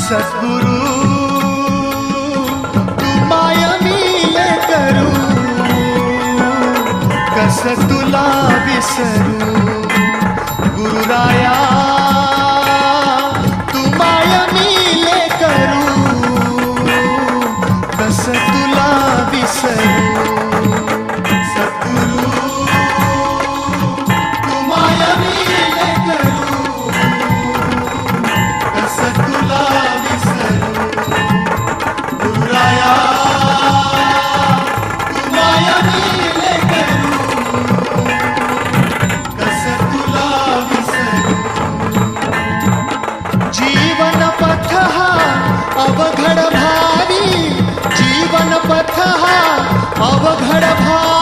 सद्गुरु तू माया मिले करू, कस तुला विसरू गुरुराया, तू माया मिले करू, कस तुला विसरू सद्गुरु तू माया मिले करू, कस तुला विसरू गुरुराया, तू माया मिले करू, कस तुला विसरू जीवन पथ हा अवघड भारी, जीवन पथ हा अवघड भारी